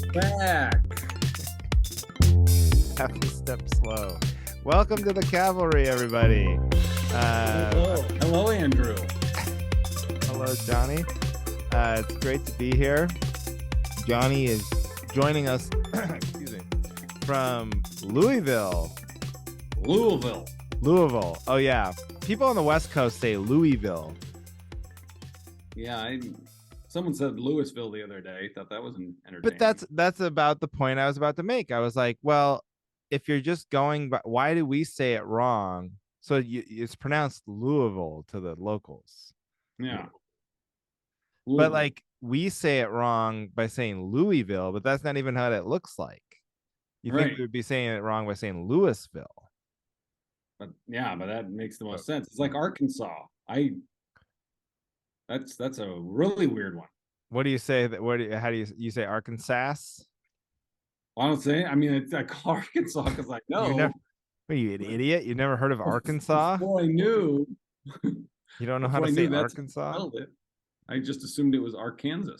back. Back. Half a step slow. Welcome to the Cavalry, everybody. Hello, Andrew. Hello, Johnny. It's great to be here. Johnny is joining us excuse me, from Louisville. Louisville. Oh, yeah. People on the West Coast say Louisville. Yeah, someone said Louisville the other day. Thought that was entertaining. But that's about the point I was about to make. I was like, well, if you're just going, why do we say it wrong? So it's pronounced Louisville to the locals. Yeah. But like we say it wrong by saying Louisville, but that's not even how it looks like. You think we would be saying it wrong by saying Louisville. But that makes the most sense. It's like Arkansas. That's a really weird one. What do you say how do you say Arkansas? I don't say. I mean, it's like Arkansas because I know. Are you an idiot? You never heard of Arkansas? Before I knew. You don't know how to say Arkansas? I just assumed it was Arkansas.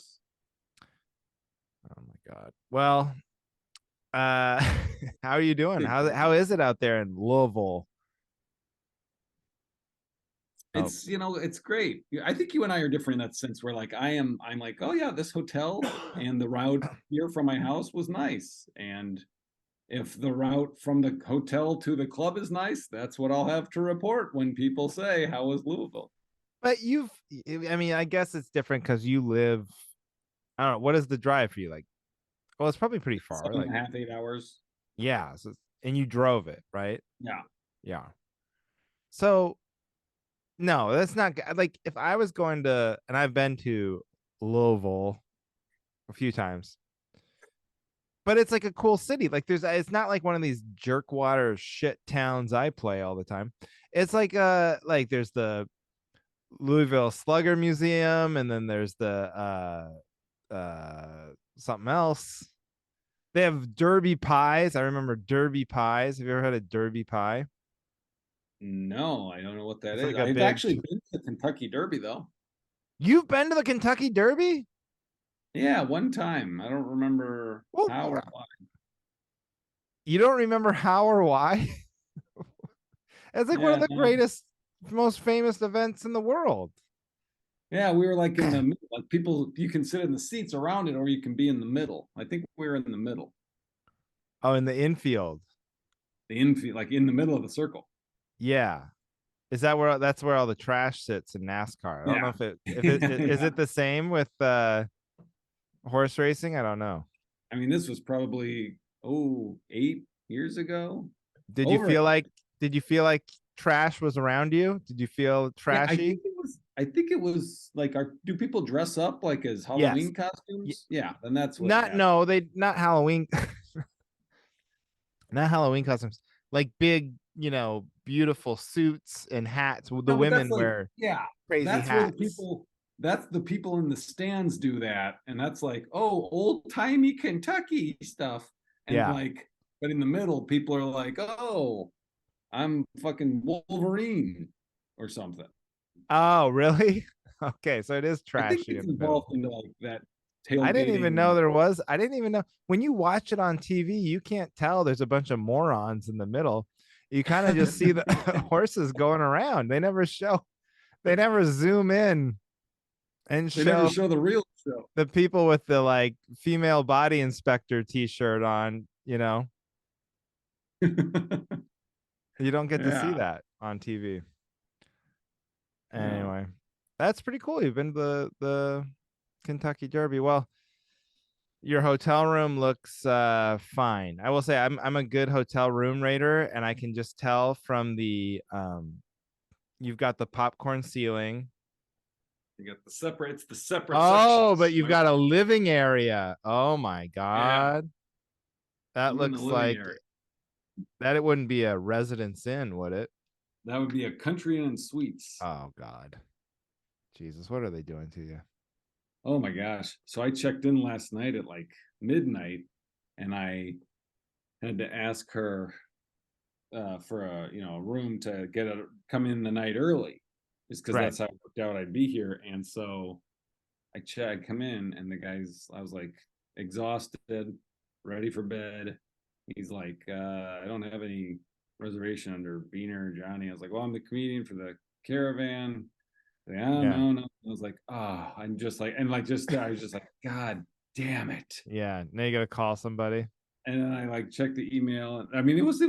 Oh my God. Well, how are you doing? How is it out there in Louisville? It's it's great. I think you and I are different in that sense where like I'm like, oh yeah, this hotel and the route here from my house was nice. And if the route from the hotel to the club is nice, that's what I'll have to report when people say, how was Louisville? But I guess it's different because you live, I don't know, what is the drive for you? Like, well, it's probably pretty far. 7.5, 8 hours. Yeah. And you drove it, right? Yeah. Yeah. So, no, that's not like if I was going to, and I've been to Louisville a few times, but it's like a cool city. Like it's not like one of these jerkwater shit towns I play all the time. It's like there's the Louisville Slugger Museum, and then there's the something else. They have Derby pies. I remember Derby pies. Have you ever had a Derby pie? No, I don't know what that is. Like I've actually been to the Kentucky Derby though. You've been to the Kentucky Derby? Yeah, one time. I don't remember how or why. You don't remember how or why? It's like one of the greatest, most famous events in the world. Yeah, we were like in the middle. Like people, you can sit in the seats around it, or you can be in the middle. I think we were in the middle. Oh, in the infield. The infield, like in the middle of the circle. Yeah. That's where all the trash sits in NASCAR? I don't know if it is it the same with horse racing? I don't know. I mean, this was probably 8 years ago. Did you feel like trash was around you? Did you feel trashy? I think it was like, do people dress up like as Halloween costumes? Yeah, then that's what. Not Halloween, not Halloween costumes. Like big, beautiful suits and hats. The women wear crazy hats. That's the people in the stands do that, and that's like, old timey Kentucky stuff. And but in the middle, people are like, I'm fucking Wolverine or something. Oh, really? Okay, so it is trashy. I think it's involved into like that tailgating. I didn't even know when you watch it on TV, you can't tell there's a bunch of morons in the middle. You kind of just see the horses going around. They never zoom in and they never show the real show. The people with the like female body inspector t-shirt on, You don't get to see that on TV. Anyway, that's pretty cool. You've been to the Kentucky Derby. Well, your hotel room looks fine. I will say I'm a good hotel room rater, and I can just tell from the you've got the popcorn ceiling. You got it's the separate sections, but you've got a living area. Oh my God. That looks like that it wouldn't be a Residence Inn, would it? That would be a Country Inn and Suites. Oh God. Jesus, what are they doing to you? Oh my gosh. So I checked in last night at like midnight, and I had to ask her for a room to come in the night early, just because that's how it worked out I'd be here. And so I come in, and I was like, exhausted, ready for bed. He's like, I don't have any reservation under Beaner or Johnny. I was like, well, I'm the comedian for the caravan. Yeah, Yeah. no. I was like, I'm just like, and like, just I was just like, God damn it. Yeah. Now you gotta call somebody. And then I like checked the email. I mean, it was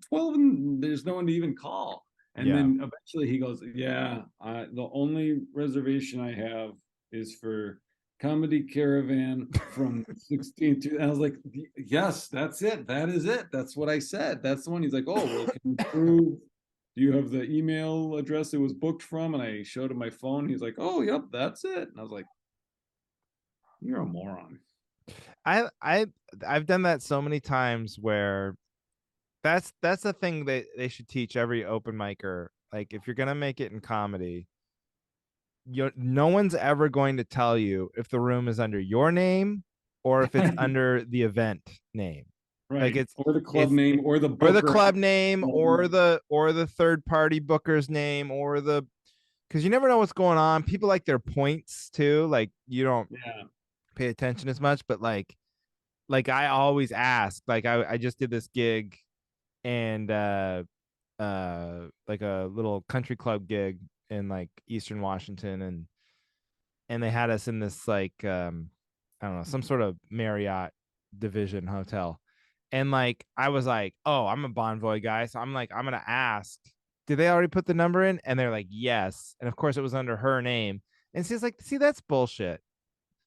12 and there's no one to even call. And Yeah. then eventually he goes, yeah, the only reservation I have is for Comedy Caravan from 16 to, and I was like, yes, that's it. That is it. That's what I said. That's the one. He's like, oh, well, can you prove, do you have the email address it was booked from? And I showed him my phone. He's like, oh, yep, that's it. And I was like, you're a moron. I I I've done that so many times where that's the thing that they should teach every open micer. Like if you're gonna make it in comedy, no one's ever going to tell you if the room is under your name or if it's under the event name. Like Right. it's Or the club it's name or the or the booker. club name or the third party booker's name or the because you never know what's going on. People like their points too. Like you don't Yeah. pay attention as much, but like I always ask. Like I just did this gig and like a little country club gig in like Eastern Washington and they had us in this like I don't know, some sort of Marriott division hotel. And like I was like, "Oh, I'm a Bonvoy guy." So I'm like, "I'm going to ask, did they already put the number in?" And they're like, "Yes." And of course it was under her name. And she's like, "See, that's bullshit.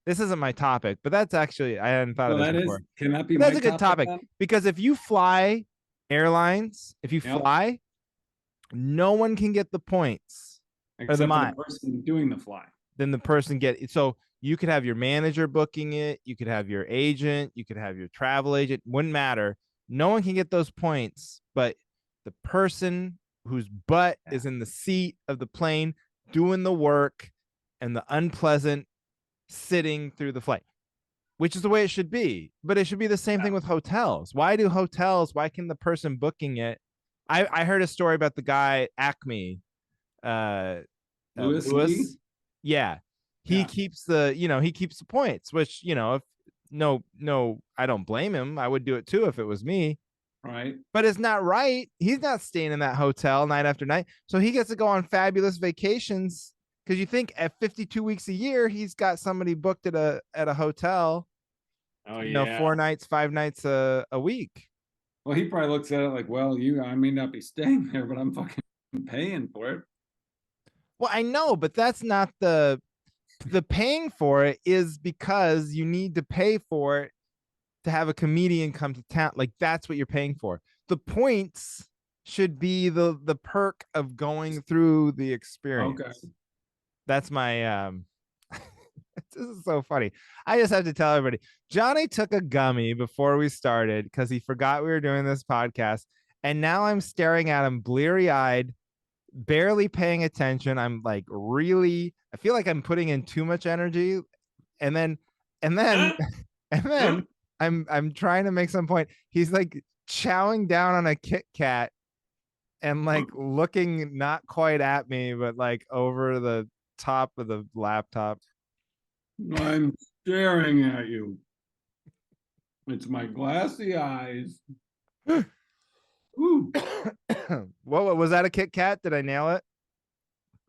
This isn't my topic, but that's actually I hadn't thought of So this that is, before. can that be But my that's a good topic topic then? because if you fly airlines, if you Yep. fly, no one can get the points or the Except for the mile. person doing the fly. Then the person get it. So you could have your manager booking it, you could have your agent, you could have your travel agent, wouldn't matter. No one can get those points, but the person whose butt Yeah. is in the seat of the plane doing the work and the unpleasant sitting through the flight, which is the way it should be. But it should be the same thing with hotels. Why can the person booking it? I heard a story about the guy Acme, uh, Lewis Lee? Lewis. Yeah, he Yeah. keeps he keeps the points, which if no, I don't blame him. I would do it too if it was me. Right. But it's not right. He's not staying in that hotel night after night, so he gets to go on fabulous vacations. Because you think at 52 weeks a year, he's got somebody booked at a hotel, Oh yeah. 4 nights, 5 nights a week. Well, he probably looks at it like, well, I may not be staying there, but I'm fucking paying for it. Well, I know, but that's not the paying for it is because you need to pay for it to have a comedian come to town. Like that's what you're paying for. The points should be the perk of going through the experience. Okay. That's my this is so funny. I just have to tell everybody. Johnny took a gummy before we started because he forgot we were doing this podcast. And now I'm staring at him bleary-eyed, barely paying attention. I'm like I feel like I'm putting in too much energy. And then and then and then I'm trying to make some point. He's like chowing down on a Kit Kat and like looking not quite at me, but like over the top of the laptop. I'm staring at you. It's my glassy eyes. Ooh. What was that, a Kit Kat? Did I nail it?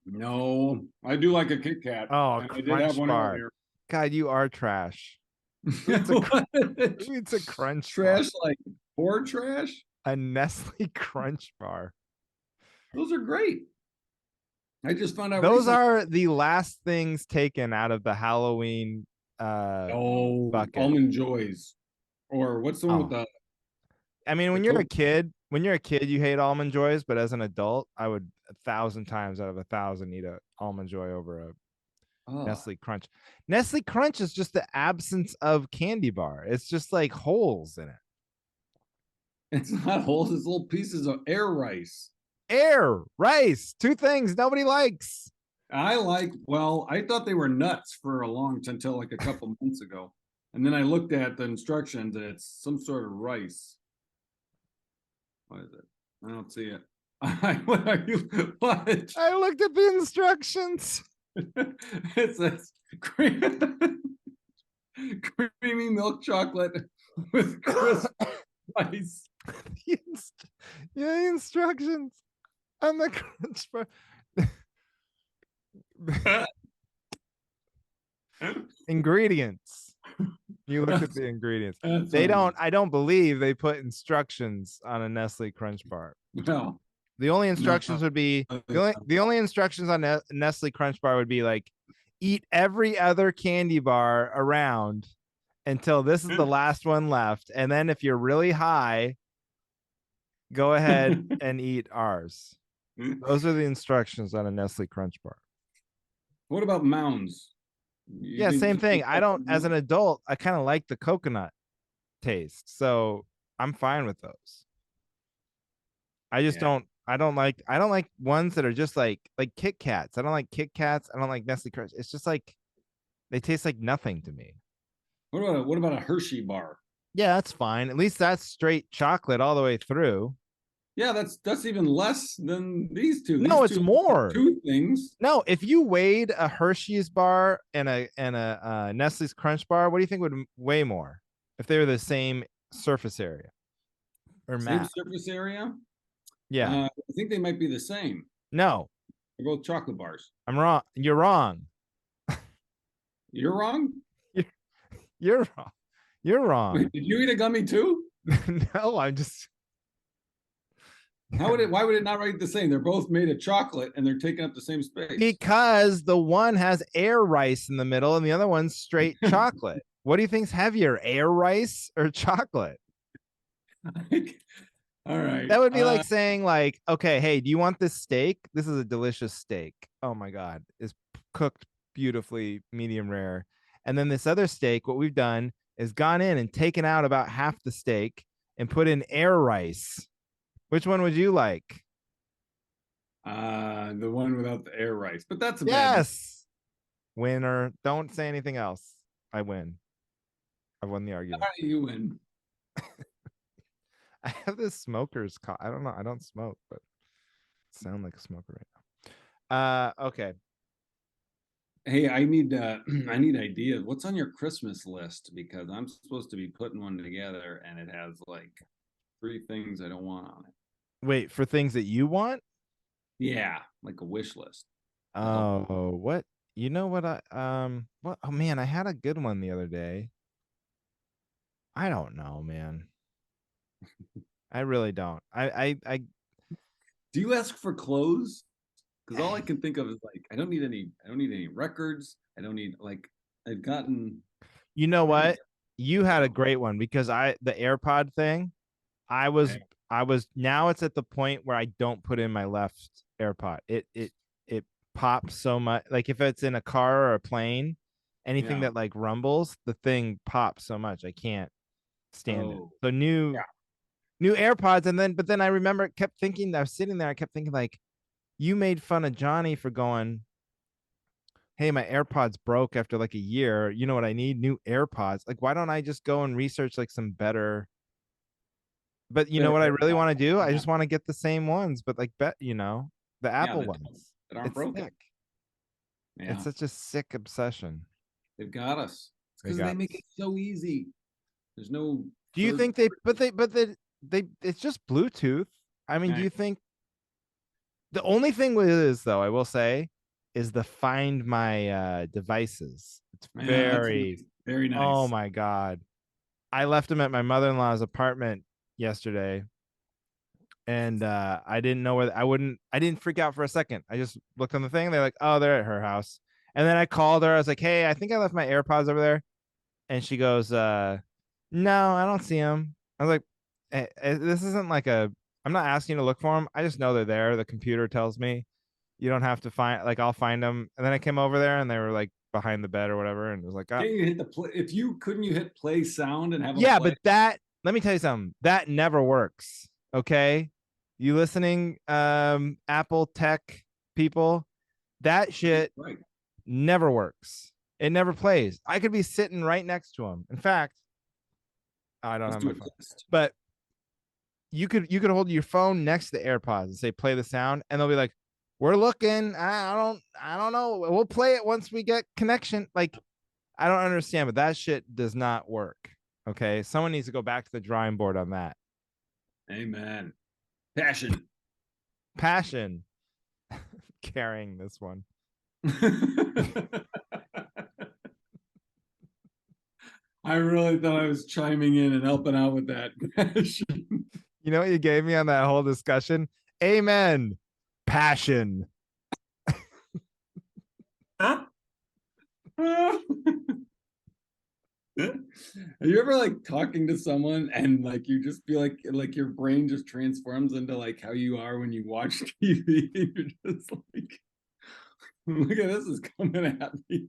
No, I do like a Kit Kat, Oh, a and I did have crunch one bar. earlier. God, you are trash. Who eats a crunch bar? Trash like poor trash? A Nestle Crunch bar. Those are great. I just found out Those recently. are the last things taken out of the Halloween Oh, bucket. almond joys, or what's the one with Oh, I mean, the when you're a kid, you hate almond joys, but as an adult, I would 1,000 times out of 1,000 eat a almond joy over a Oh, Nestle Crunch. Nestle Crunch is just the absence of candy bar. It's just like holes in it. it's not holes, it's little pieces of air rice. Air, rice, two things nobody likes. Well, I thought they were nuts for a long time until like a couple months ago. And then I looked at the instructions and it's some sort of rice. What is it? I don't see it. What are you? What? I looked at the instructions. It says creamy milk chocolate with crisp ice. The the instructions on the crunch bar. Ingredients. You look at That's, the ingredients. that's They funny. don't, I don't believe they put instructions on a Nestle Crunch bar. No, The only no. instructions would be the only instructions on Nestle Crunch bar would be like eat every other candy bar around until this is the last one left. And then if you're really high, go ahead and eat ours. Those are the instructions on a Nestle Crunch bar. What about mounds? You Yeah, think same you thing. think I that's don't, as an adult, I kind of like the coconut taste. So I'm fine with those. I just yeah. don't like ones that are just like Kit Kats. I don't like Kit Kats. I don't like Nestle Crunch. It's just like they taste like nothing to me. What about a Hershey bar? Yeah, that's fine. At least that's straight chocolate all the way through. Yeah, that's even less than these two. No, These it's two more. two things. No, if you weighed a Hershey's bar and a Nestle's Crunch bar, what do you think would weigh more if they were the same surface area or Same mass? surface area. Yeah. I think they might be the same. No, They're both chocolate bars. I'm wrong. You're wrong. You're wrong. You're, you're wrong. You're Wait, wrong. did you eat a gummy too? No, I'm just How would it? Why would it not write the same? They're both made of chocolate and they're taking up the same space. because the one has air rice in the middle and the other one's straight chocolate. What do you think's heavier, air rice or chocolate? All right. That would be like saying, like, okay, hey, do you want this steak? This is a delicious steak. Oh my God, it's cooked beautifully, medium rare. And then this other steak, what we've done is gone in and taken out about half the steak and put in air rice. Which one would you like? The one without the air rice, but that's a bad. Yes. Winner. Don't say anything else. I win. I won the argument. All right, you win. I have this smoker's I don't know. I don't smoke, but sound like a smoker right now. Okay. Hey, I need I need ideas. What's on your Christmas list? Because I'm supposed to be putting one together and it has like 3 things I don't want on it. Wait, for things that you want? Yeah, like a wish list to help. Oh, what? You know what what? Oh man, I had a good one the other day. I don't know, man. I really don't. I Do you ask for clothes? Because all I can think of is like I don't need any records. I don't need like I've gotten you know pretty what? You had a great one because the AirPod thing, I was okay. I was now it's at the point where I don't put in my left AirPod. It pops so much. Like if it's in a car or a plane, anything Yeah. that like rumbles, the thing pops so much I can't stand it. Oh, So yeah. new AirPods, and then but then I remember kept thinking I was sitting there, I kept thinking like you made fun of Johnny for going, hey, my AirPods broke after like a year. You know what I need? New AirPods. Like, why don't I just go and research like some better? But you know Better what I really AirPods. want to do? I Yeah. just want to get the same ones, but like the Yeah, Apple that, ones. that aren't It's broken. sick. It's Yeah. such a sick obsession. They've got us. It's They because they got make us. it so easy. There's no Do you third think they party. but they it's just Bluetooth. I mean, do Yeah. you think the only thing with it is though, I will say, is the find my devices. It's Yeah, that's very, nice. Very oh nice. my God. I left them at my mother-in-law's apartment yesterday and I didn't know where I didn't freak out for a second. I just looked on the thing. They're like, oh, they're at her house. And then I called her. I was like, hey, I think I left my AirPods over there. And she goes, no, I don't see them. I was like, this isn't like I'm not asking you to look for them. I just know they're there. The computer tells me you don't have to find, like, I'll find them. And then I came over there and they were like behind the bed or whatever. And it was like, oh, Can't you hit the play? If you couldn't you hit play sound and have them yeah, play? but let me tell you something. That never works. Okay. You listening, Apple tech people? That shit Right. never works. It never plays. I could be sitting right next to him. In fact, I don't Let's have do my a phone, test. but you could hold your phone next to the AirPods and say play the sound, and they'll be like, "We're looking. I don't know. We'll play it once we get connection." Like I don't understand, but that shit does not work. Okay, someone needs to go back to the drawing board on that. Amen. Passion. Passion carrying this one. I really thought I was chiming in and helping out with that. You know what you gave me on that whole discussion? Amen. Passion. Have you ever like talking to someone and like you just feel like your brain just transforms into like how you are when you watch TV? You're just like, look at this is coming at me.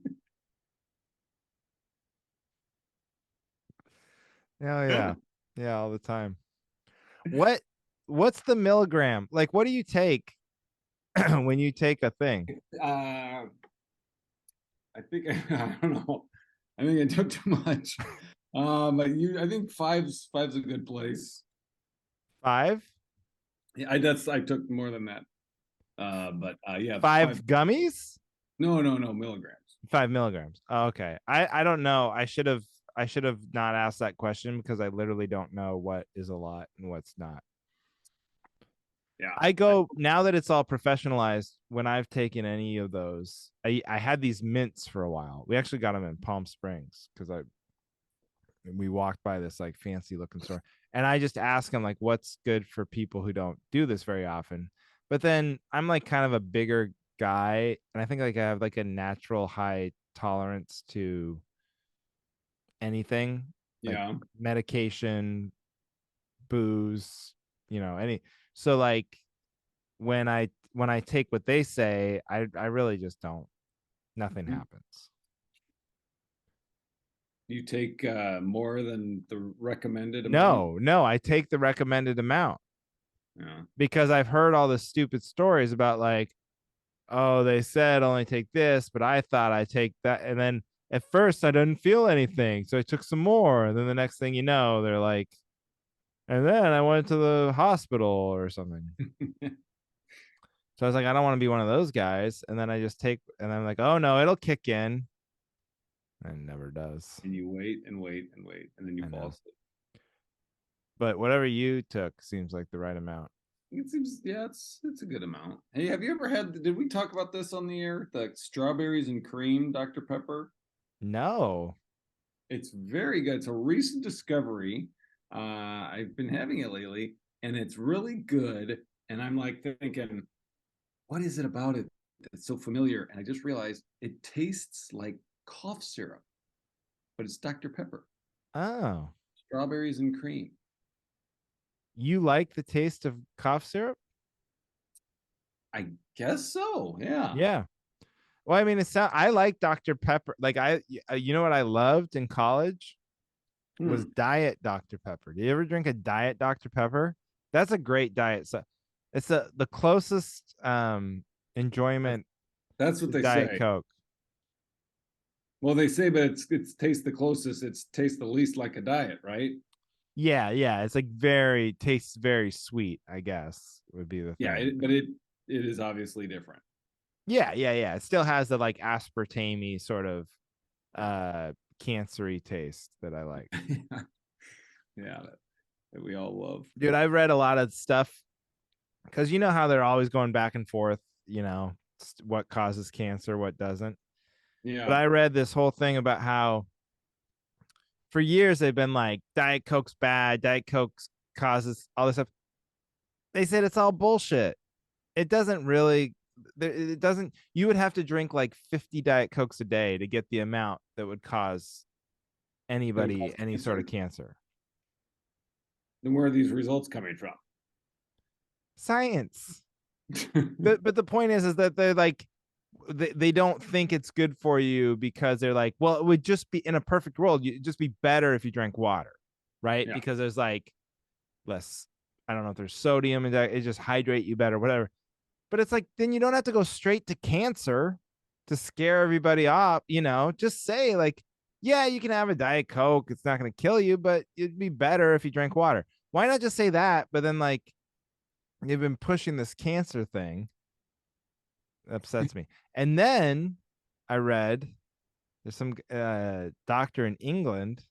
Oh yeah. Yeah, all the time. What what's the milligram? Like what do you take when you take a thing? Uh, I think I don't know. I think I took too much. But I think five's a good place. 5? Yeah, I took more than that. But yeah, 5 gummies? no milligrams. 5 milligrams. Oh, okay. I don't know. I should have not asked that question because I literally don't know what is a lot and what's not. Yeah, I go now that it's all professionalized. When I've taken any of those, I had these mints for a while. We actually got them in Palm Springs because I we walked by this like fancy looking store, and I just asked them like, "What's good for people who don't do this very often?" But then I'm like kind of a bigger guy, and I think like I have like a natural high tolerance to anything, like yeah. medication, booze, any. So like when I take what they say, I really just don't. Nothing happens. You take more than the recommended amount. No, I take the recommended amount Yeah. because I've heard all the stupid stories about like, oh, they said only take this, but I thought I take that, and then at first I didn't feel anything, so I took some more, and then the next thing you know, they're like, and then I went to the hospital or something. So I was like, I don't want to be one of those guys. And then I just take, and I'm like, oh no, it'll kick in. And it never does. And you wait and wait and wait, and then you I fall know. asleep. But whatever you took seems like the right amount. It seems, yeah, it's a good amount. Hey, have you ever had? Did we talk about this on the air? The strawberries and cream Dr. Pepper. No. It's very good. It's a recent discovery. I've been having it lately, and it's really good. And I'm like thinking, what is it about it that's so familiar? And I just realized it tastes like cough syrup, but it's Dr. Pepper, Oh. strawberries and cream. You like the taste of cough syrup? I guess so. Yeah. Yeah. Well, I mean, I like Dr. Pepper. Like you know what I loved in college was Hmm. Diet Dr. Pepper. Do you ever drink a Diet Dr. Pepper? That's a great diet. So it's the closest That's, enjoyment that's what to they Diet say. Coke. Well, they say, but it's tastes the closest. It's tastes the least like a diet, right? Yeah, yeah. It's like very tastes very sweet, I guess, would be the Yeah, thing. but it is obviously different. Yeah, yeah, yeah. It still has the like aspartame sort of Yeah. cancery taste that I like. Yeah, that we all love. Dude, I've read a lot of stuff because you know how they're always going back and forth, what causes cancer, what doesn't. But Yeah. I read this whole thing about how for years they've been like Diet Coke's bad, Diet Coke causes all this stuff. They said it's all bullshit. It doesn't really it doesn't you would have to drink like 50 Diet Cokes a day to get the amount that would cause That would anybody cause any sort of cancer. cancer. Then where are these results coming from? Science. But the point is that they're like they don't think it's good for you because they're like, well, it would just be in a perfect world, it'd just be better if you drank water, right? Yeah. Because there's like less, I don't know if there's sodium and it just hydrate you better, whatever. But it's like then you don't have to go straight to cancer to scare everybody off, just say like, yeah, you can have a Diet Coke, it's not going to kill you, but it'd be better if you drank water. Why not just say that? But then like they've been pushing this cancer thing. It upsets me. And then I read There's some doctor in England,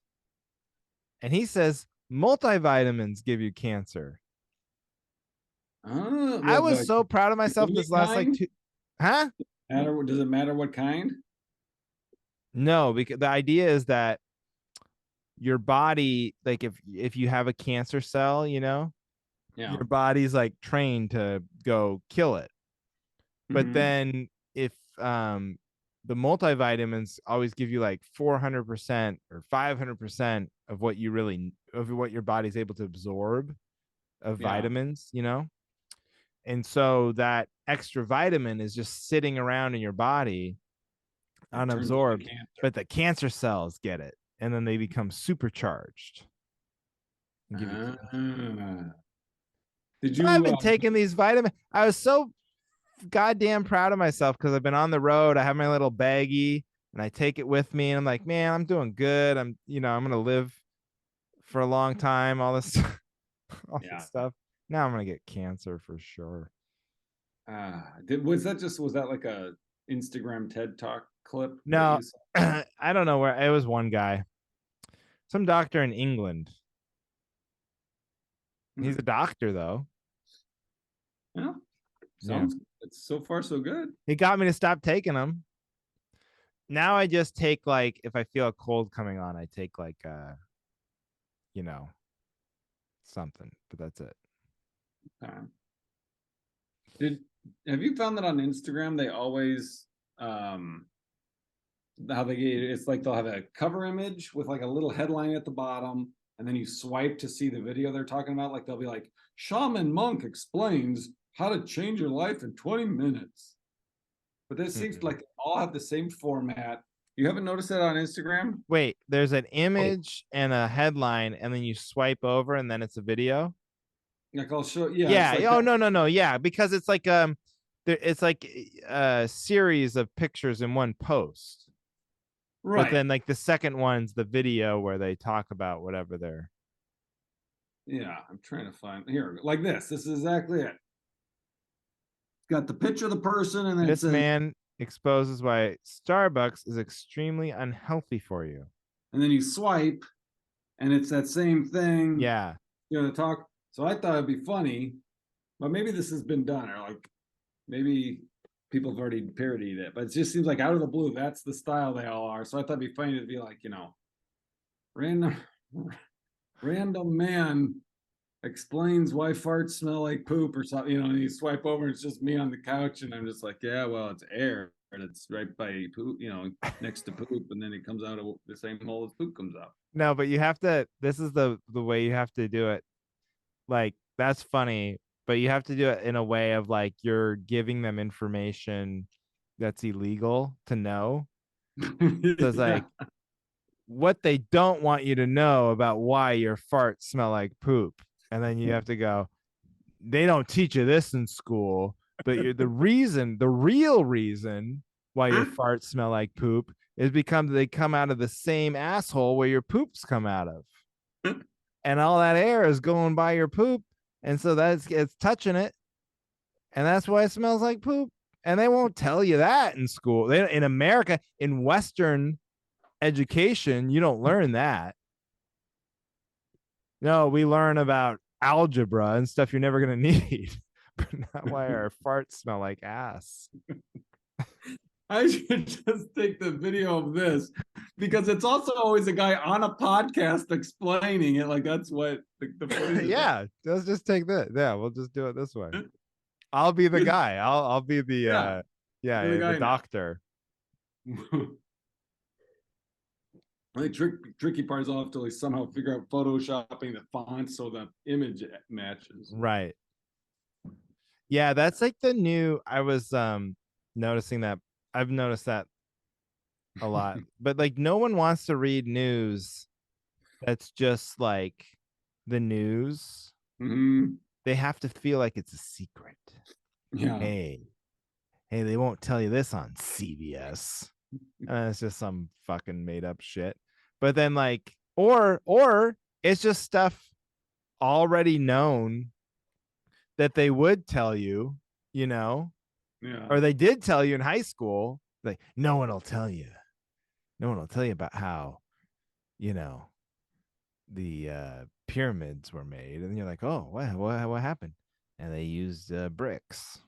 and he says multivitamins give you cancer. I was The so proud of myself convenient this last like kind? two. Huh? Does it matter what kind? No, because the idea is that your body, like if you have a cancer cell, Yeah. your body's like trained to go kill it. But Hmm. then if the multivitamins always give you like 400% or 500% of what you really of what your body's able to absorb of Yeah. vitamins. And so that extra vitamin is just sitting around in your body It turns into unabsorbed, cancer. but the cancer cells get it and then they become supercharged and give you cancer. Ah. Did So I've you been taking these vitamins. I was so goddamn proud of myself because I've been on the road. I have my little baggie and I take it with me and I'm like, man, I'm doing good. I'm gonna live for a long time, all this all this yeah. stuff. Now I'm gonna get cancer for sure. Was that like a Instagram TED Talk clip that No, you saw? I don't know where it was. One guy, some doctor in England. He's Hmm. a doctor though. Yeah. Yeah. Sounds it's so far so good. He got me to stop taking them. Now I just take like if I feel a cold coming on, I take like you know, something, but that's it. Uh, did have you found that on Instagram they always um how they get it's like they'll have a cover image with like a little headline at the bottom, and then you swipe to see the video they're talking about. Like they'll be like, Shaman Monk explains how to change your life in 20 minutes. But this seems Mm-mm. like they all have the same format. You haven't noticed that on Instagram? Wait, there's an Oh, image and a headline, and then you swipe over, and then it's a video. like I'll show, yeah, it's Yeah. like Oh that. no, no, no. Yeah, because it's like it's like a series of pictures in one post. But Right. then like the second one's the video where they talk about whatever they're. Yeah, I'm trying to find here, like this. This is exactly it. It's got the picture of the person, and then it This says, man exposes why Starbucks is extremely unhealthy for you. and then you swipe, and it's that same thing, Yeah. the talk. So I thought it'd be funny, but maybe this has been done, or like maybe people have already parodied it, but it just seems like out of the blue, that's the style they all are. So I thought it'd be funny to be like, random random man explains why farts smell like poop or something, and you swipe over, and it's just me on the couch, and I'm just like, yeah, well, it's air, and it's right by poop, next to poop, and then it comes out of the same hole as poop comes out. No, but you have to. This is the way you have to do it. Like that's funny, but you have to do it in a way of like you're giving them information that's illegal to know. So it's yeah. like what they don't want you to know about why your farts smell like poop. And then you have to go, they don't teach you this in school, but you're the real reason why your farts smell like poop is because they come out of the same asshole where your poops come out of. And all that air is going by your poop. And so it's touching it. And that's why it smells like poop. And they won't tell you that in school. In America, in Western education, you don't learn that. No, we learn about algebra and stuff you're never going to need, but not why our farts smell like ass. I should just take the video of this, because it's also always a guy on a podcast explaining it. Like that's what the footage is of. Yeah, let's just take that. Yeah, we'll just do it this way. I'll be the guy. I'll be the Yeah, you're the the guy now. doctor. The tricky part is I'll have to like somehow figure out photoshopping the font so the image matches. Right. Yeah, that's like the new I was noticing that I've noticed that a lot. But like no one wants to read news that's just like the news. Hmm. They have to feel like it's a secret. Yeah. Hey, hey, they won't tell you this on CBS. It's just some fucking made up shit. But then like or it's just stuff already known that they would tell you, you know, Yeah. or they did tell you in high school. Like no one will tell you. No one will tell you about how, you know, the pyramids were made. And you're like, oh, what happened? And they used bricks.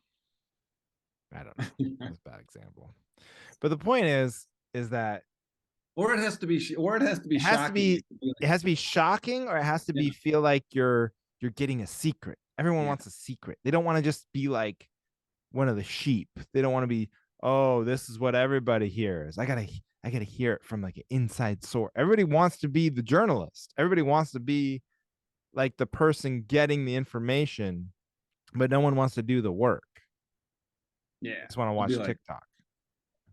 I don't know. That's a bad example. But the point is that Or it has to be, or it has to be it has to shocking. be it has to be shocking, or it has to Yeah, be feel like you're getting a secret. Everyone yeah, wants a secret. They don't want to just be like one of the sheep. They don't want to be, oh, this is what everybody hears. I gotta hear it from like an inside source. Everybody wants to be the journalist. Everybody wants to be like the person getting the information, but no one wants to do the work. yeah. They just want to It'd be watch like TikTok.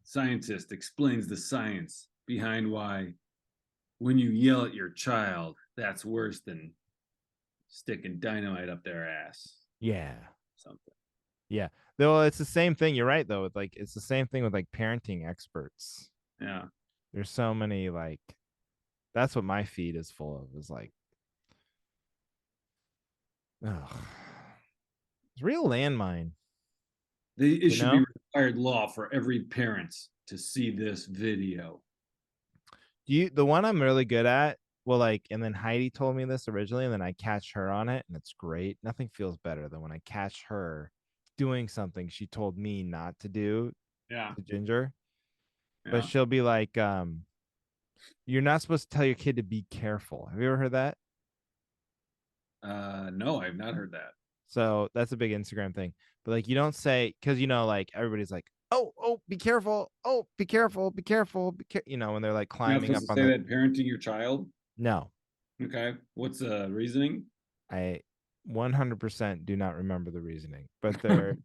scientist explains the science behind why when you yell at your child, that's worse than sticking dynamite up their ass. Yeah. Something. Yeah. Though it's the same thing. You're right though. Like it's the same thing with like parenting experts. Yeah. There's so many like that's what my feed is full of is like, ugh. It's real landmine, It you should be know? required law for every parent to see this video. The one I'm really good at, well, like, and then Heidi told me this originally, and then I catch her on it, and it's great. Nothing feels better than when I catch her doing something she told me not to do Yeah. to Ginger. But Yeah. she'll be like, you're not supposed to tell your kid to be careful. Have you ever heard that? No, I've not heard that. So that's a big Instagram thing. But like you don't say because like everybody's like, oh, be careful. Oh, be careful, be careful, when they're like You're not climbing up supposed to on say the that parenting your child. no. Okay. What's the reasoning? I 100% do not remember the reasoning, but they're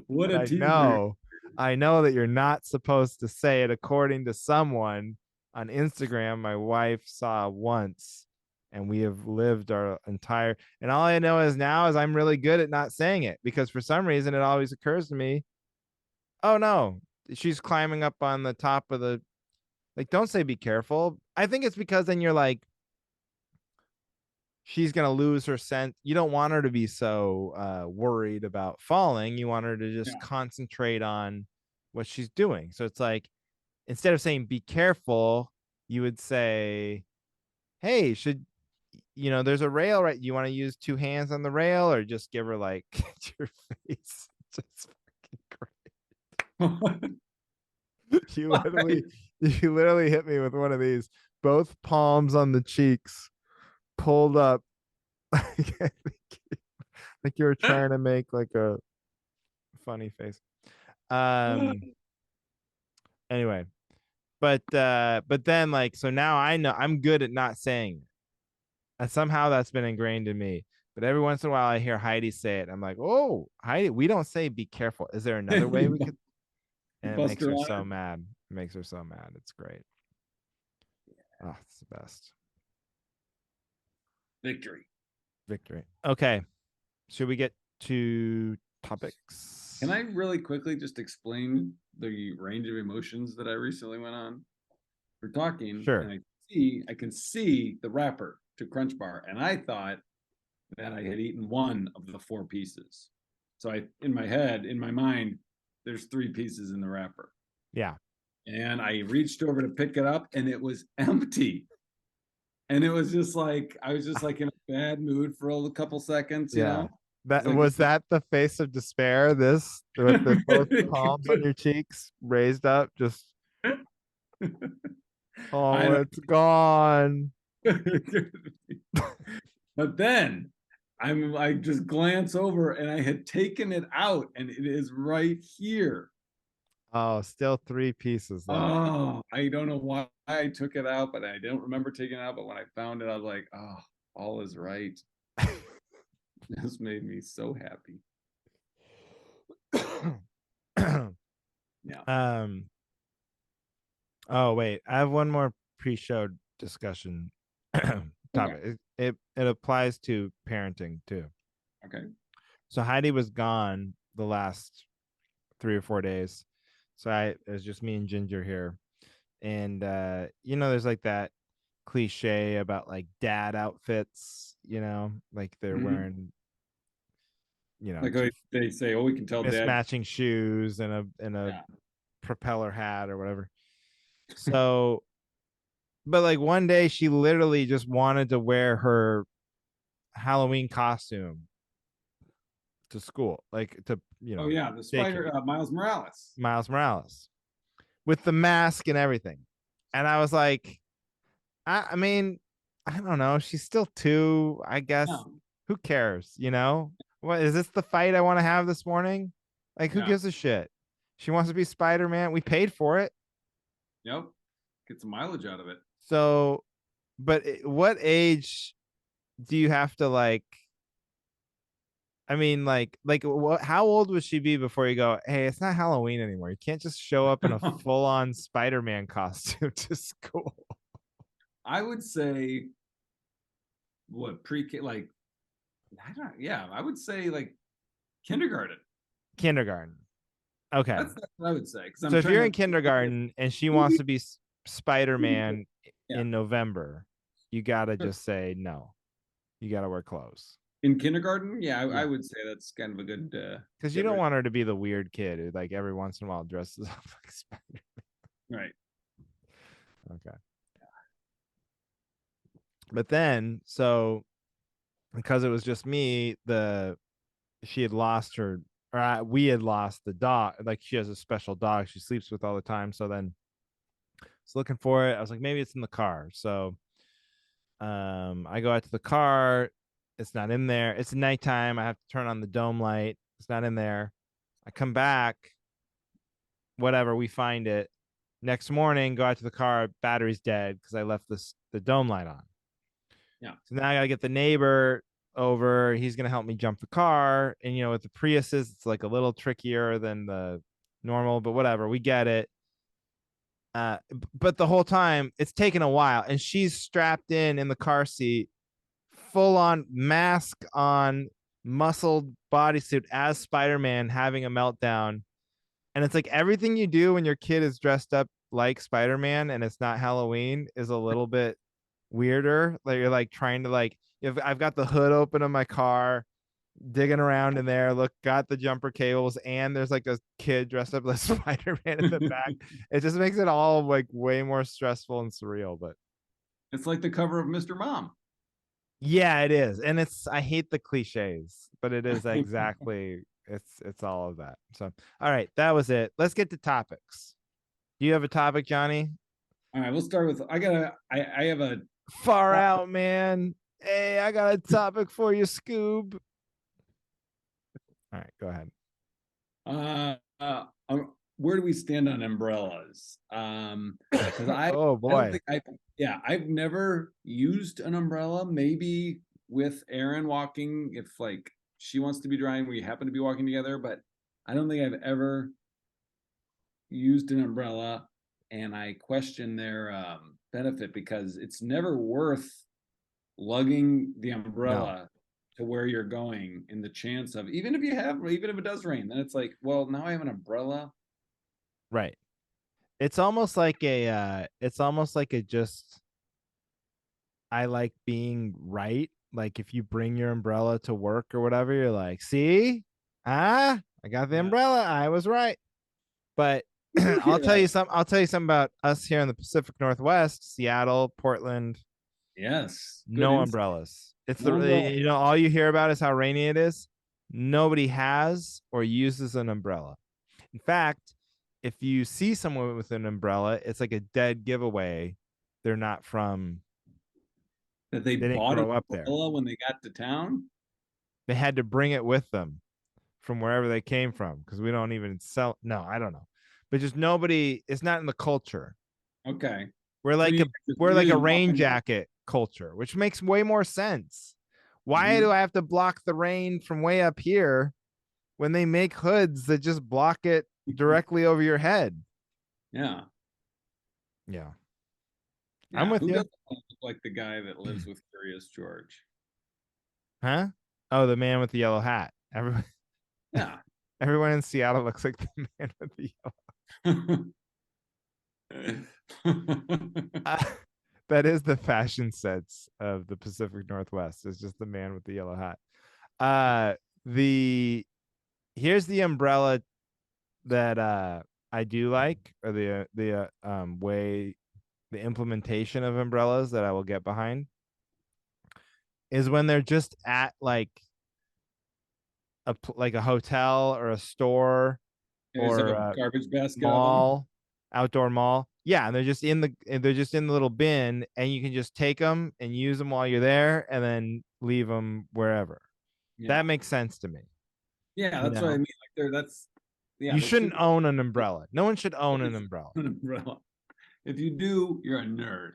What but a teaser. I know that you're not supposed to say it according to someone on Instagram my wife saw once, and we have lived our entire, and all I know is now is I'm really good at not saying it because for some reason it always occurs to me, oh no, she's climbing up on the top of the, like, don't say be careful. I think it's because then you're like, she's going to lose her sense. You don't want her to be so worried about falling. You want her to just Yeah. concentrate on what she's doing. So it's like, instead of saying be careful, you would say, hey, there's a rail, right? You want to use two hands on the rail or just give her like your face? Just you Why? literally, you literally hit me with one of these, both palms on the cheeks, pulled up, like you were trying to make like a funny face. Um. Anyway, but then like so now I know I'm good at not saying it. And somehow that's been ingrained in me. But every once in a while I hear Heidi say it. I'm like, oh, Heidi, we don't say be careful. Is there another way we you could? And it makes Buster her on so it. mad. It makes her so mad. It's great. Oh, it's the best. Victory. Victory. Okay. Should we get to Can topics? I really quickly just explain the range of emotions that I recently went on? We're talking, and Sure. I can see the wrapper to Crunch Bar, and I thought that I had eaten one of the four pieces. So in my head, in my mind, there's three pieces in the wrapper, Yeah. and I reached over to pick it up, and it was empty. And it was just like I was just like in a bad mood for a couple seconds, you Yeah. know. It's That like was that the face of despair, this with the both palms on your cheeks raised up, just I oh, don't. it's gone. But then I just glance over and I had taken it out and it is right here. Oh, still three pieces left. Oh, I don't know why I took it out, but I don't remember taking it out. But when I found it, I was like, oh, all is right. This made me so happy. Yeah. um oh wait, I have one more pre-show discussion Okay. topic. It applies to parenting too. Okay. So Heidi was gone the last 3 or 4 days. So it was just me and Ginger here. And there's like that cliche about like dad outfits, like they're Mhm. wearing, Like they say, oh, we can tell dad. mismatching shoes and a Yeah. propeller hat or whatever. So, but like one day she literally just wanted to wear her Halloween costume to school, like to, Oh yeah, the daycare. Spider Miles Morales. Miles Morales with the mask and everything. And I was like, I mean, I don't know. She's still two, I guess. No, Who cares? What is this the fight I want to have this morning? Like, who yeah, gives a shit? She wants to be Spider-Man. We paid for it. yep. Get some mileage out of it. So, but what age do you have to like? I mean, what? How old would she be before you go? Hey, it's not Halloween anymore. You can't just show up in a full-on Spider-Man costume to school. I would say what pre-K, like I don't, yeah, I would say like kindergarten. Kindergarten. Okay. That's what I would say because So I'm if trying you're to in kindergarten and she wants maybe, to be Spider-Man yeah. in November, you gotta just say no. You gotta wear clothes. In kindergarten, yeah, I Yeah. would say that's kind of a good Because you get don't rid. want her to be the weird kid who like every once in a while dresses up like Spider. Right. Okay. But then, so because it was just me, she had lost her, or we had lost the dog. Like she has a special dog she sleeps with all the time. So then I was looking for it. I was like, maybe it's in the car. So I go out to the car. It's not in there. It's nighttime. I have to turn on the dome light. It's not in there. I come back. Whatever. We find it. Next morning, go out to the car. Battery's dead because I left the dome light on. Yeah. So now I gotta get the neighbor over. He's gonna help me jump the car. And with the Priuses, it's like a little trickier than the normal, but whatever. We get it. But the whole time it's taken a while, and she's strapped in the car seat, full on mask on, muscled bodysuit as Spider-Man having a meltdown. And it's like everything you do when your kid is dressed up like Spider-Man and it's not Halloween is a little bit weirder. Like you're like trying to like, if I've got the hood open of my car, digging around in there, look, got the jumper cables, and there's like a kid dressed up as Spider-Man in the back. It just makes it all like way more stressful and surreal. But It's like the cover of Mr. Mom. yeah, it is. And I hate the cliches, but it is exactly, it's all of that. So, all right, that was it. Let's get to topics. Do you have a topic, Johnny? All right, we'll start with I have a Far out, man. Hey, I got a topic for you, Scoob. All right, go ahead. uh, uh where do we stand on umbrellas? Because Oh I don't boy. think I've never used an umbrella. Maybe with Erin walking, if like she wants to be driving, we happen to be walking together, but I don't think I've ever used an umbrella, and I question their benefit because it's never worth lugging the No, umbrella to where you're going in the chance of even if it does rain, then it's like, well, now I have an umbrella. right. It's almost like a just I like being right. Like if you bring your umbrella to work or whatever, you're like, see? I got the Yeah, umbrella. I was right. But we do hear that. I'll tell you something about us here in the Pacific Northwest, Seattle, Portland, Yes, good no insight. umbrellas. It's No umbrella. all you hear about is how rainy it is. Nobody has or uses an umbrella. In fact, if you see someone with an umbrella, it's like a dead giveaway. They're not from That they they didn't bought an grow up there. umbrella when they got to town. They had to bring it with them from wherever they came from because we don't even sell. No, I don't know. But just nobody, it's not in the culture. Okay, We're so like a we're you like a just walk rain in. jacket culture, which makes way more sense. Why do Mhm. I have to block the rain from way up here when they make hoods that just block it directly over your head? Yeah, Yeah, I'm yeah. with Who you. doesn't look like the guy that lives with Curious George? Huh? Oh, the man with the yellow hat. Yeah. Everyone in Seattle looks like the man with the yellow. Uh, that is the fashion sense of the Pacific Northwest. Is just the man with the yellow hat. The Here's the umbrella that I do like, or way the implementation of umbrellas that I will get behind, is when they're just at like a hotel or a store You just have or a a garbage basket of them. mall, outdoor mall. Yeah, and they're just in the little bin, and you can just take them and use them while you're there, and then leave them wherever. Yeah. That makes sense to me. Yeah, You that's what I know, mean. Like that's yeah, you there should shouldn't be own an umbrella. No one should own an umbrella. an umbrella. If you do, you're a nerd.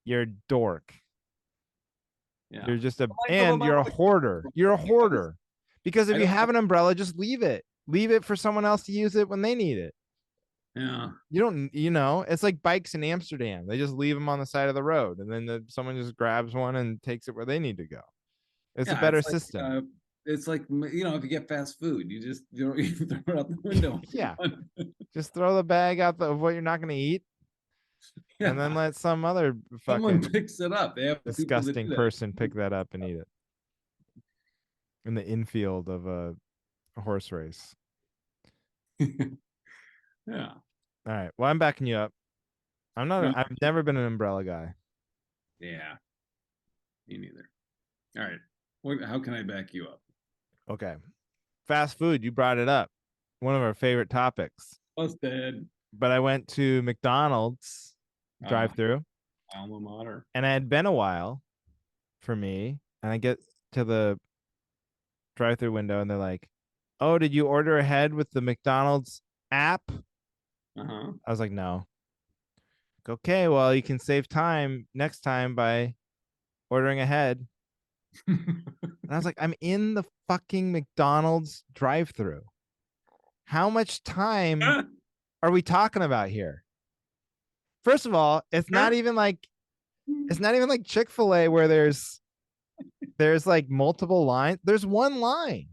You're a dork. Yeah. You're just a, Like of and you're a hoarder. You're a because hoarder. Because if I you don't have an umbrella, just leave it. Leave it for someone else to use it when they need it. yeah. You don't, it's like bikes in Amsterdam. They just leave them on the side of the road, and then someone just grabs one and takes it where they need to go. It's a Yeah, better system. it's like if you get fast food, you just you throw it out the window. Yeah. Just throw the bag out of what you're not going to eat, and then Yeah. let some other Someone fucking picks it up. They have people that disgusting do person pick that up and eat it in the infield of a horse race. that. Yeah. All right. Well, I'm backing you up. No, I've never been an umbrella guy. yeah. Me neither. All right. How can I back you up? Okay. Fast food, you brought it up. One of our favorite topics. Busted. But I went to McDonald's Ah, drive through, alma mater. and it had been a while for me. And I get to the drive through window, and they're like, "Oh, did you order ahead with the McDonald's app?" Uh-huh. I was like, "No." Okay, well, you can save time next time by ordering ahead. And I was like, I'm in the fucking McDonald's drive through. How much time are we talking about here? First of all, it's not even like Chick-fil-A where there's like multiple lines. There's one line.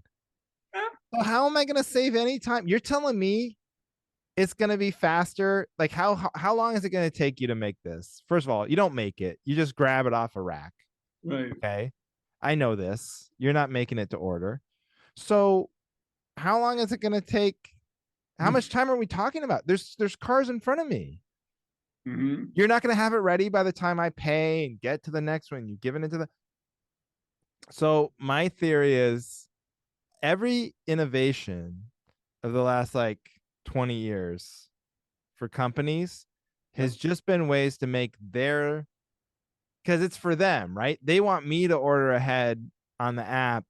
So how am I going to save any time? You're telling me it's going to be faster? Like how long is it going to take you to make this? First of all, you don't make it. You just grab it off a rack. Right. Okay? I know this. You're not making it to order. So how long is it going to take? How much time are we talking about? There's cars in front of me. Hmm. You're not going to have it ready by the time I pay and get to the next one. You've given it to the. So my theory is every innovation of the last like 20 years for companies has Yep. just been ways to make their, because it's for them, right? They want me to order ahead on the app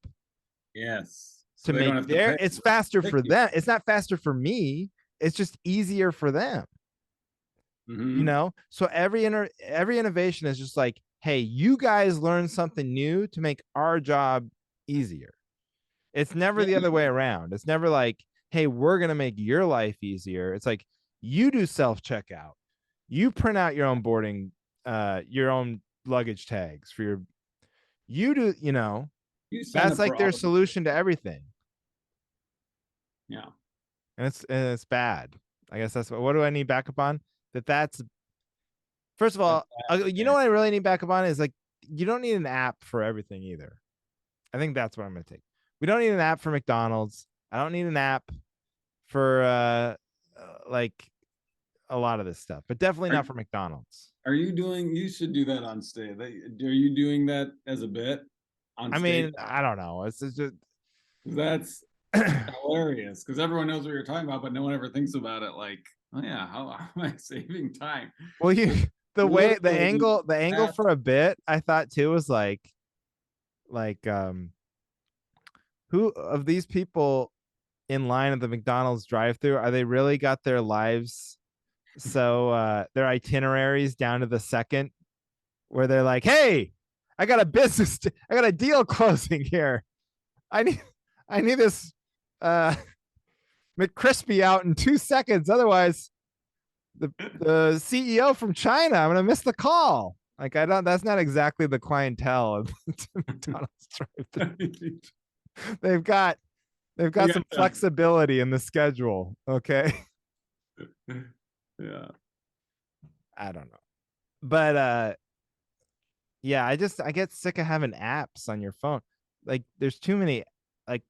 Yes. So to they don't make have to pay. it's faster Thank for you. them. It's not faster for me. It's just easier for them. Hmm. So every innovation is just like, hey, you guys learn something new to make our job easier. It's never Yeah. the other way around. It's never like, hey, we're going to make your life easier. It's like, you do self checkout, you print out your own luggage tags for your, you do, You sign that's up for like their auto. solution to everything. Yeah. And it's bad. I guess that's what do I need backup on? That's first of That's all, you know bad. what I really need backup on is like, you don't need an app for everything either. I think that's what I'm going to take. We don't need an app for McDonald's. I don't need an app for like a lot of this stuff, but definitely Are, not for McDonald's. are you doing? You should do that on stage. Are you doing that as a bit on I stage? mean, I don't know. It's just That's hilarious because everyone knows what you're talking about, but no one ever thinks about it. Like, oh yeah, how am I saving time? well, you It's the way literally the angle that. for a bit I thought too was like who of these people in line at the McDonald's drive-through are they really got their lives so their itineraries down to the second where they're like, hey, I got a deal closing here. I need I need this uh McCrispy out in 2 seconds. Otherwise, the CEO from China, I'm gonna miss the call. Like I don't. That's not exactly the clientele of McDonald's drive-thru. They've got they've I got got some flexibility in the schedule. Okay, that. Yeah. I don't know, but yeah, I get sick of having apps on your phone. Like there's too many. Like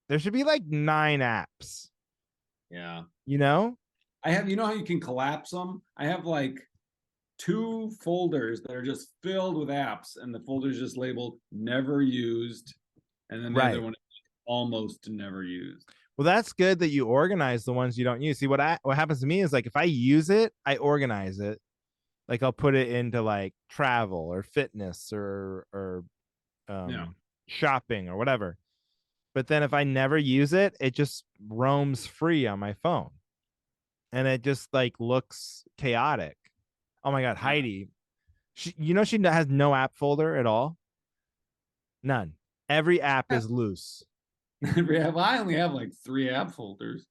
there should be like 9 apps Yeah. You know? I have, you know how you can collapse them? I have like two folders that are just filled with apps, and the folder's just labeled never used, and then the other Right. one almost never used. Well, that's good that you organize the ones you don't use. See, what happens to me is like if I use it, I organize it. Like I'll put it into like travel or fitness or Yeah. shopping or whatever. But then if I never use it, it just roams free on my phone. And it just like looks chaotic. Oh my god, Yeah. Heidi. She has no app folder at all. None. Every app is loose. I only have like 3 app folders.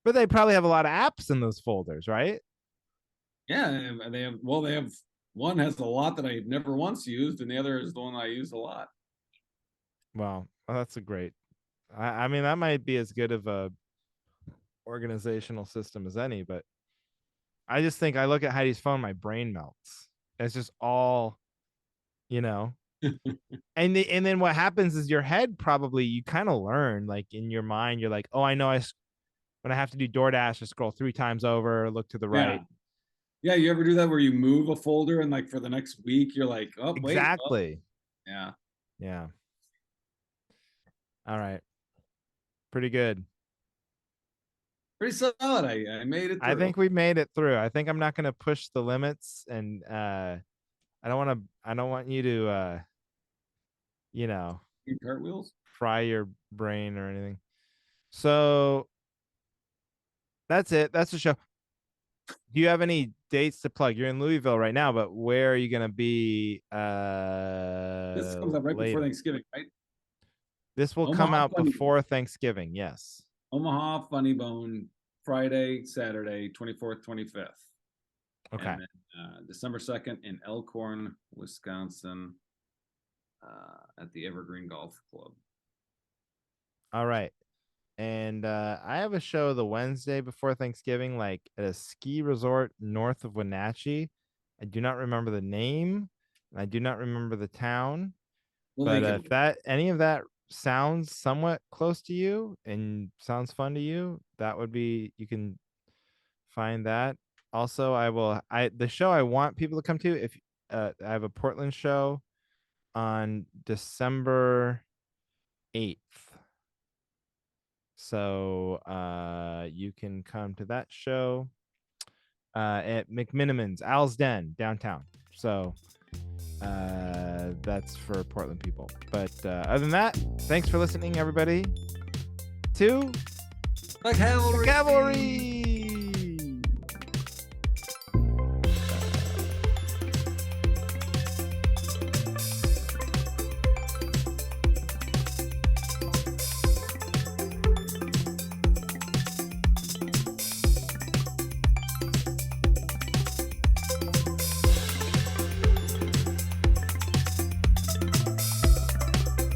But they probably have a lot of apps in those folders, right? Yeah, well, they have one has a lot that I never once used, and the other is the one I use a lot. Well, that's a great. I mean, that might be as good of a organizational system as any, but I just think I look at Heidi's phone, my brain melts. It's just all, you know. And then what happens is your head probably you kind of learn like in your mind you're like, oh, I know when I have to do DoorDash, I scroll 3 times over, look to the Yeah. right. Yeah, you ever do that where you move a folder and like for the next week you're like, oh wait, oh, Exactly. yeah, Yeah. All right. Pretty good. pretty solid. I made it I through. think we made it through. I think I'm not going to push the limits and I don't want you to you know, Cartwheels. fry your brain or anything. So that's it. That's the show. Do you have any dates to plug? You're in Louisville right now, but where are you going to be This comes up right before later? Thanksgiving, right? This will come Omaha out Funny, before Thanksgiving. Yes. Omaha Funny Bone, Friday, Saturday, 24th, 25th, Okay. and then December 2nd in Elkhorn, Wisconsin, at the Evergreen Golf Club. All right. And I have a show the Wednesday before Thanksgiving, like at a ski resort north of Wenatchee. I do not remember the name, and I do not remember the town. We'll But link if it. that any of that sounds somewhat close to you and sounds fun to you, that would be you can find that. Also, I the show I want people to come to if I have a Portland show on December 8th. So you can come to that show at McMiniman's Al's Den downtown. So that's for Portland people. But other than that, thanks for listening, everybody, to The Cavalry. Cavalry.